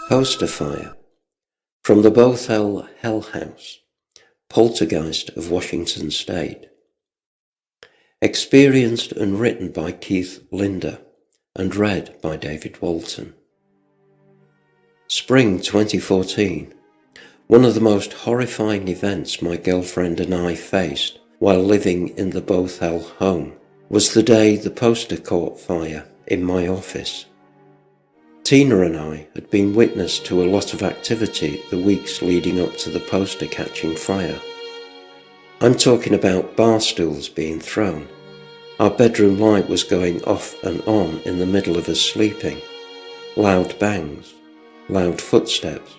Poster fire from the Bothell Hell House, Poltergeist of Washington State. Experienced and written by Keith Linder and read by David Walton. Spring 2014. One of the most horrifying events my girlfriend and I faced while living in the Bothell home was the day the poster caught fire in my office. Tina and I had been witness to a lot of activity the weeks leading up to the poster catching fire. I'm talking about bar stools being thrown. Our bedroom light was going off and on in the middle of us sleeping. Loud bangs, loud footsteps,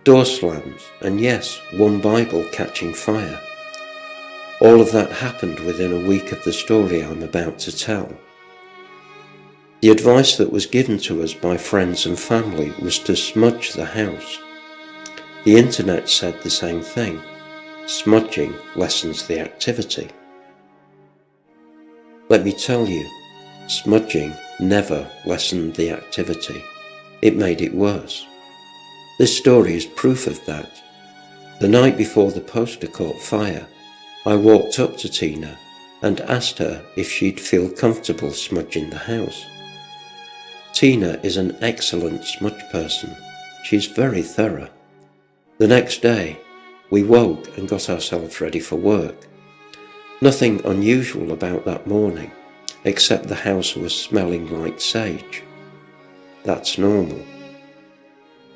door slams, and yes, one Bible catching fire. All of that happened within a week of the story I'm about to tell. The advice that was given to us by friends and family was to smudge the house. The internet said the same thing. Smudging lessens the activity. Let me tell you, smudging never lessened the activity. It made it worse. This story is proof of that. The night before the poster caught fire, I walked up to Tina and asked her if she'd feel comfortable smudging the house. Tina is an excellent smudge person. She's very thorough. The next day, we woke and got ourselves ready for work. Nothing unusual about that morning, except the house was smelling like sage. That's normal.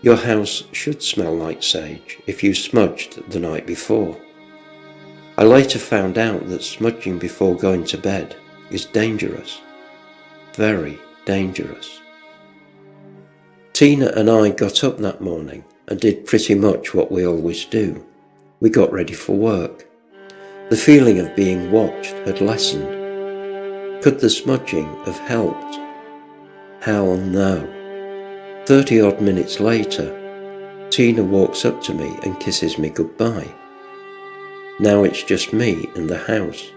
Your house should smell like sage if you smudged the night before. I later found out that smudging before going to bed is dangerous. Very dangerous. Tina and I got up that morning and did pretty much what we always do. We got ready for work. The feeling of being watched had lessened. Could the smudging have helped? Hell no. 30-odd minutes later, Tina walks up to me and kisses me goodbye. Now it's just me in the house.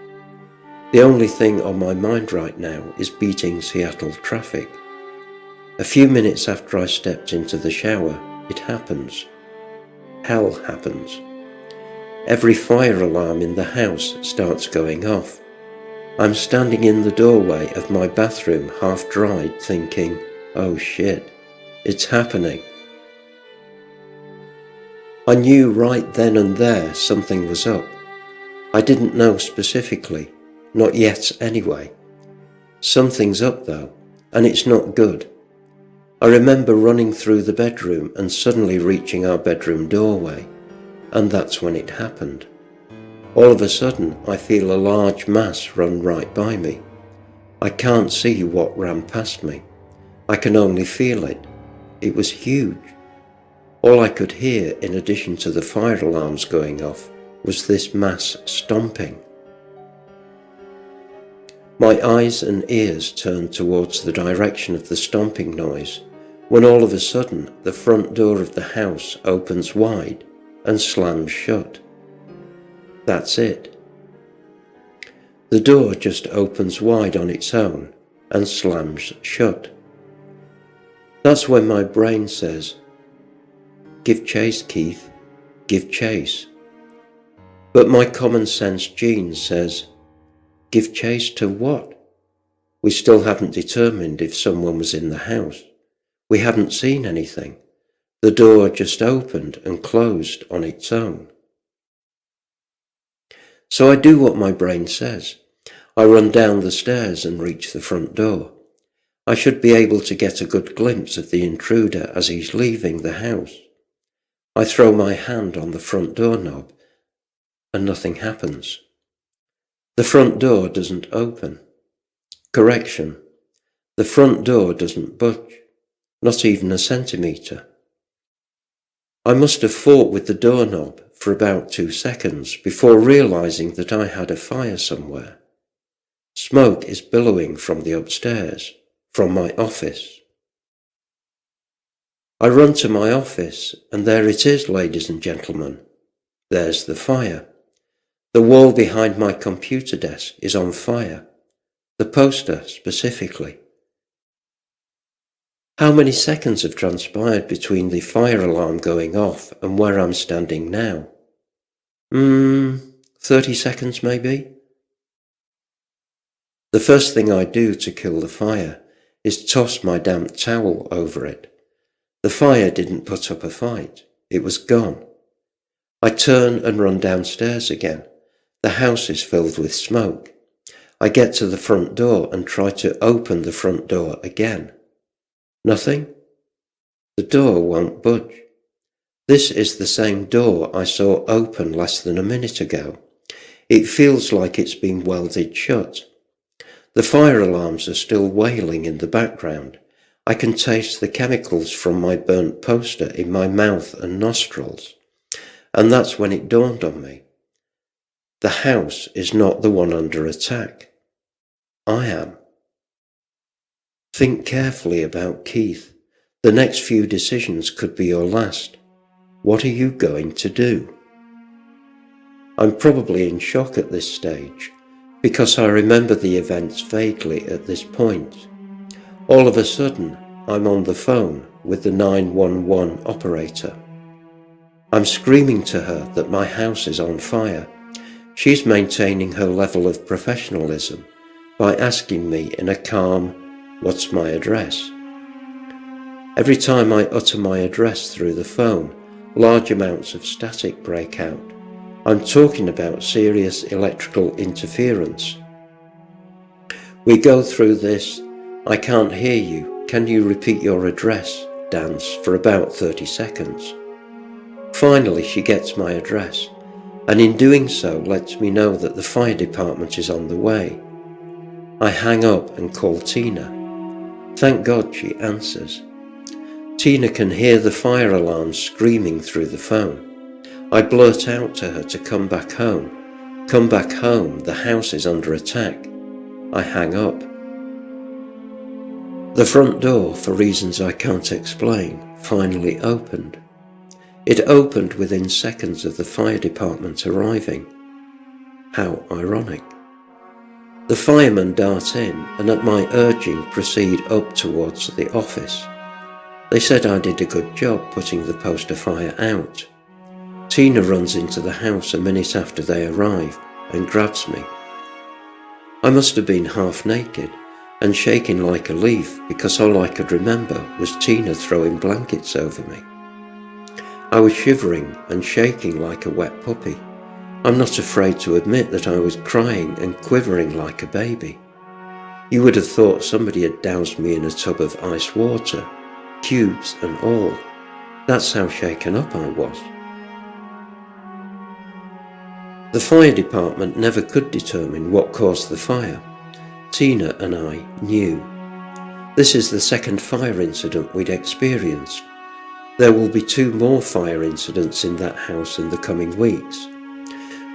The only thing on my mind right now is beating Seattle traffic. A few minutes after I stepped into the shower, it happens. Hell happens. Every fire alarm in the house starts going off. I'm standing in the doorway of my bathroom half dried thinking, oh shit, it's happening. I knew right then and there something was up. I didn't know specifically, not yet anyway. Something's up though, and it's not good. I remember running through the bedroom and suddenly reaching our bedroom doorway, and that's when it happened. All of a sudden, I feel a large mass run right by me. I can't see what ran past me. I can only feel it. It was huge. All I could hear, in addition to the fire alarms going off, was this mass stomping. My eyes and ears turned towards the direction of the stomping noise, when all of a sudden the front door of the house opens wide and slams shut. That's it. The door just opens wide on its own and slams shut. That's when my brain says, give chase, Keith, give chase. But my common sense gene says, give chase to what? We still haven't determined if someone was in the house. We haven't seen anything. The door just opened and closed on its own. So I do what my brain says. I run down the stairs and reach the front door. I should be able to get a good glimpse of the intruder as he's leaving the house. I throw my hand on the front door knob and nothing happens. The front door doesn't open. Correction. The front door doesn't budge, not even a centimetre. I must have fought with the doorknob for about 2 seconds before realising that I had a fire somewhere. Smoke is billowing from the upstairs, from my office. I run to my office, and there it is, ladies and gentlemen. There's the fire. The wall behind my computer desk is on fire. The poster specifically. How many seconds have transpired between the fire alarm going off and where I'm standing now? 30 seconds maybe? The first thing I do to kill the fire is toss my damp towel over it. The fire didn't put up a fight. It was gone. I turn and run downstairs again. The house is filled with smoke. I get to the front door and try to open the front door again. Nothing. The door won't budge. This is the same door I saw open less than a minute ago. It feels like it's been welded shut. The fire alarms are still wailing in the background. I can taste the chemicals from my burnt poster in my mouth and nostrils. And that's when it dawned on me. The house is not the one under attack. I am. Think carefully about Keith. The next few decisions could be your last. What are you going to do? I'm probably in shock at this stage, because I remember the events vaguely at this point. All of a sudden, I'm on the phone with the 911 operator. I'm screaming to her that my house is on fire. She's maintaining her level of professionalism by asking me in a calm, "What's my address?" Every time I utter my address through the phone, large amounts of static break out. I'm talking about serious electrical interference. We go through this, "I can't hear you, can you repeat your address?" dance for about 30 seconds. Finally, she gets my address, and in doing so lets me know that the fire department is on the way. I hang up and call Tina. Thank God she answers. Tina can hear the fire alarm screaming through the phone. I blurt out to her to come back home. Come back home, the house is under attack. I hang up. The front door, for reasons I can't explain, finally opened. It opened within seconds of the fire department arriving. How ironic. The firemen dart in and at my urging proceed up towards the office. They said I did a good job putting the poster fire out. Tina runs into the house a minute after they arrive and grabs me. I must have been half naked and shaking like a leaf because all I could remember was Tina throwing blankets over me. I was shivering and shaking like a wet puppy. I'm not afraid to admit that I was crying and quivering like a baby. You would have thought somebody had doused me in a tub of ice water, cubes and all. That's how shaken up I was. The fire department never could determine what caused the fire. Tina and I knew. This is the second fire incident we'd experienced. There will be 2 more fire incidents in that house in the coming weeks.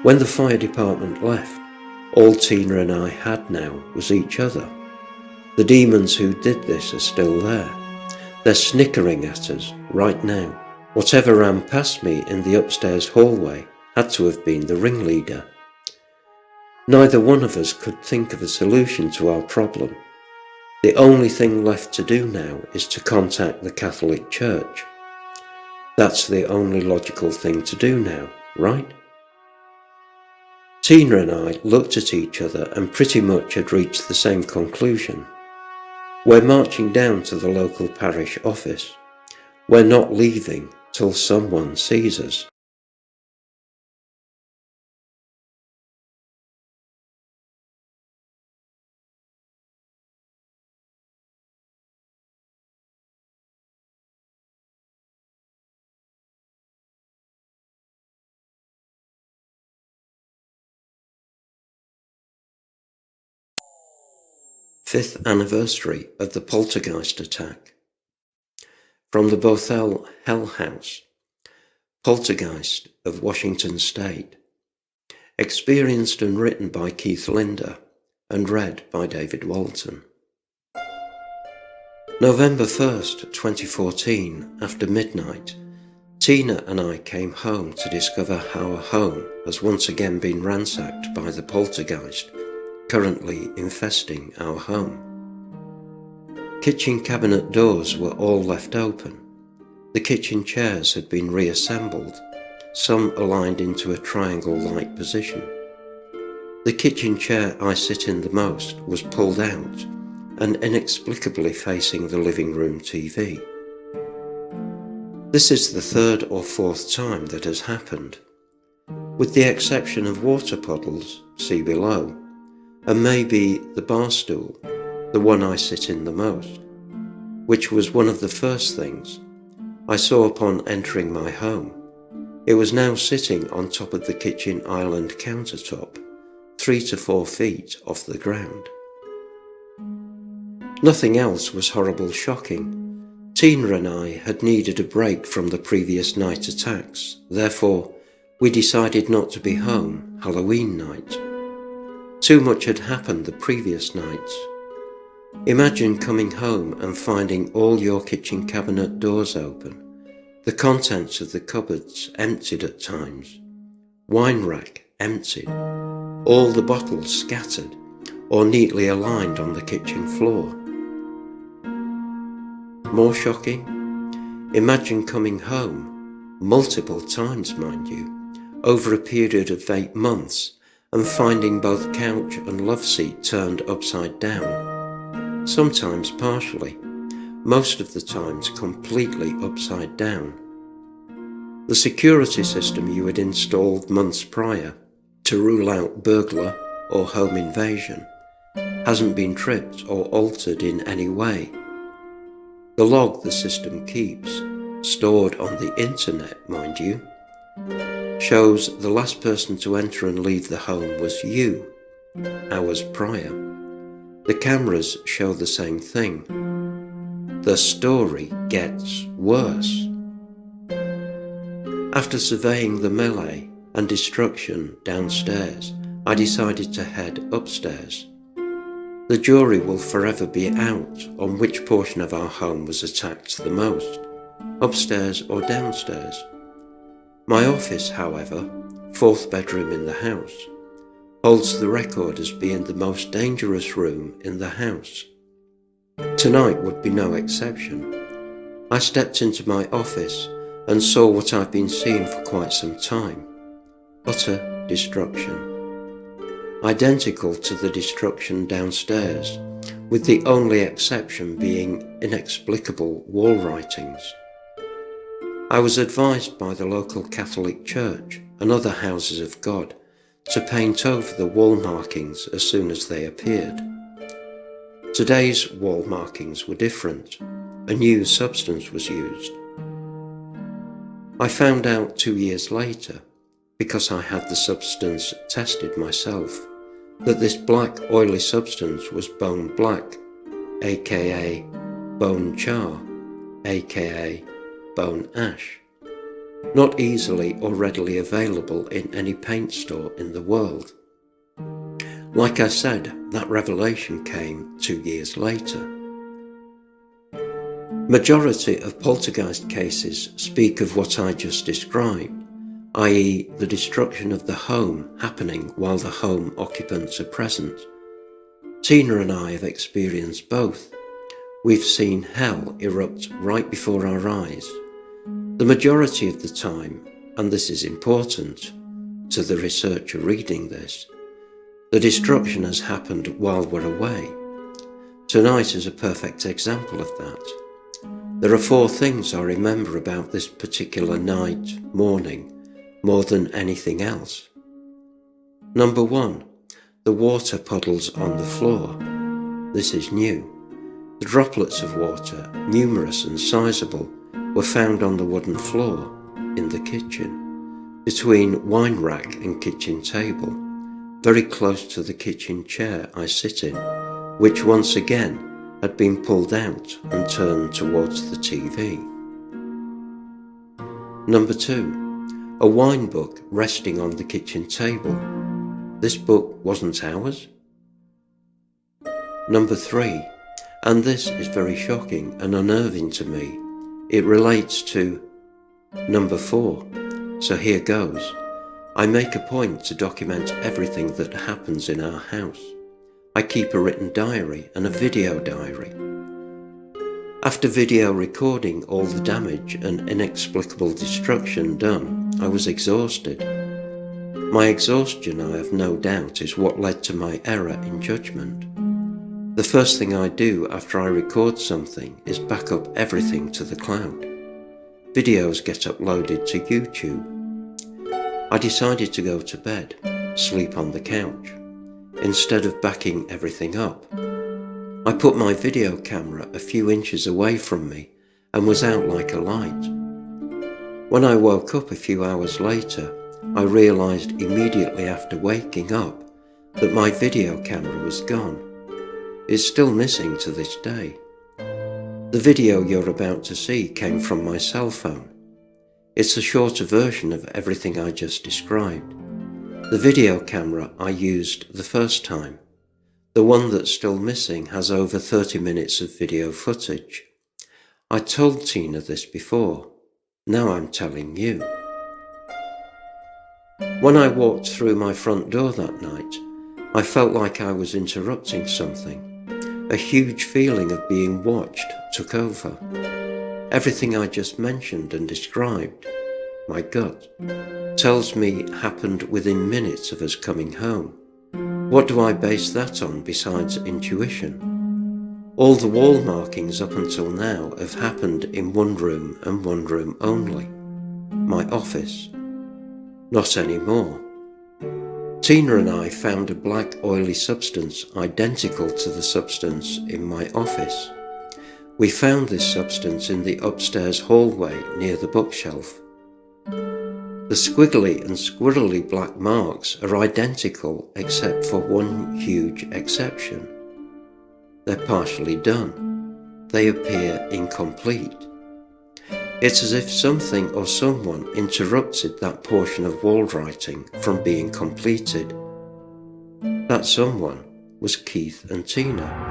When the fire department left, all Tina and I had now was each other. The demons who did this are still there. They're snickering at us right now. Whatever ran past me in the upstairs hallway had to have been the ringleader. Neither one of us could think of a solution to our problem. The only thing left to do now is to contact the Catholic Church. That's the only logical thing to do now, right? Tina and I looked at each other and pretty much had reached the same conclusion. We're marching down to the local parish office. We're not leaving till someone sees us. Fifth anniversary of the Poltergeist attack. From the Bothell Hell House, Poltergeist of Washington State. Experienced and written by Keith Linder and read by David Walton. November 1st, 2014, after midnight, Tina and I came home to discover our home has once again been ransacked by the poltergeist currently infesting our home. Kitchen cabinet doors were all left open. The kitchen chairs had been reassembled, some aligned into a triangle-like position. The kitchen chair I sit in the most was pulled out and inexplicably facing the living room TV. This is the third or fourth time that has happened, with the exception of water puddles, see below, and maybe the bar stool, the one I sit in the most, which was one of the first things I saw upon entering my home. It was now sitting on top of the kitchen island countertop, 3 to 4 feet off the ground. Nothing else was horrible shocking. Tina and I had needed a break from the previous night attacks, therefore we decided not to be home Halloween night. Too much had happened the previous nights. Imagine coming home and finding all your kitchen cabinet doors open, the contents of the cupboards emptied at times, wine rack emptied, all the bottles scattered or neatly aligned on the kitchen floor. More shocking? Imagine coming home, multiple times mind you, over a period of 8 months and finding both couch and love seat turned upside down, sometimes partially, most of the times completely upside down. The security system you had installed months prior to rule out burglar or home invasion hasn't been tripped or altered in any way. The log the system keeps, stored on the internet mind you, shows the last person to enter and leave the home was you, hours prior. The cameras show the same thing. The story gets worse. After surveying the melee and destruction downstairs, I decided to head upstairs. The jury will forever be out on which portion of our home was attacked the most, upstairs or downstairs. My office, however, 4th bedroom in the house, holds the record as being the most dangerous room in the house. Tonight would be no exception. I stepped into my office and saw what I've been seeing for quite some time: utter destruction. Identical to the destruction downstairs, with the only exception being inexplicable wall writings. I was advised by the local Catholic Church and other houses of God to paint over the wall markings as soon as they appeared. Today's wall markings were different. A new substance was used. I found out 2 years later, because I had the substance tested myself, that this black oily substance was bone black, aka bone char, aka bone ash, not easily or readily available in any paint store in the world. Like I said, that revelation came 2 years later. Majority of poltergeist cases speak of what I just described, i.e. the destruction of the home happening while the home occupants are present. Tina and I have experienced both. We've seen hell erupt right before our eyes. The majority of the time, and this is important to the researcher reading this, the destruction has happened while we're away. Tonight is a perfect example of that. There are 4 things I remember about this particular night, morning, more than anything else. Number 1, the water puddles on the floor. This is new. The droplets of water, numerous and sizable, were found on the wooden floor in the kitchen, between wine rack and kitchen table, very close to the kitchen chair I sit in, which once again had been pulled out and turned towards the TV. Number 2, a wine book resting on the kitchen table. This book wasn't ours. Number 3, and this is very shocking and unnerving to me, it relates to number 4, so here goes. I make a point to document everything that happens in our house. I keep a written diary and a video diary. After video recording all the damage and inexplicable destruction done, I was exhausted. My exhaustion, I have no doubt, is what led to my error in judgment. The first thing I do after I record something is back up everything to the cloud. Videos get uploaded to YouTube. I decided to go to bed, sleep on the couch, instead of backing everything up. I put my video camera a few inches away from me and was out like a light. When I woke up a few hours later, I realized immediately after waking up that my video camera was gone. It's still missing to this day. The video you're about to see came from my cell phone. It's a shorter version of everything I just described. The video camera I used the first time. The one that's still missing has over 30 minutes of video footage. I told Tina this before. Now I'm telling you. When I walked through my front door that night, I felt like I was interrupting something. A huge feeling of being watched took over. Everything I just mentioned and described, my gut, tells me happened within minutes of us coming home. What do I base that on besides intuition? All the wall markings up until now have happened in one room and one room only. My office. Not anymore. Tina and I found a black oily substance identical to the substance in my office. We found this substance in the upstairs hallway near the bookshelf. The squiggly and squirrely black marks are identical except for one huge exception. They're partially done. They appear incomplete. It's as if something or someone interrupted that portion of wall writing from being completed. That someone was Keith and Tina.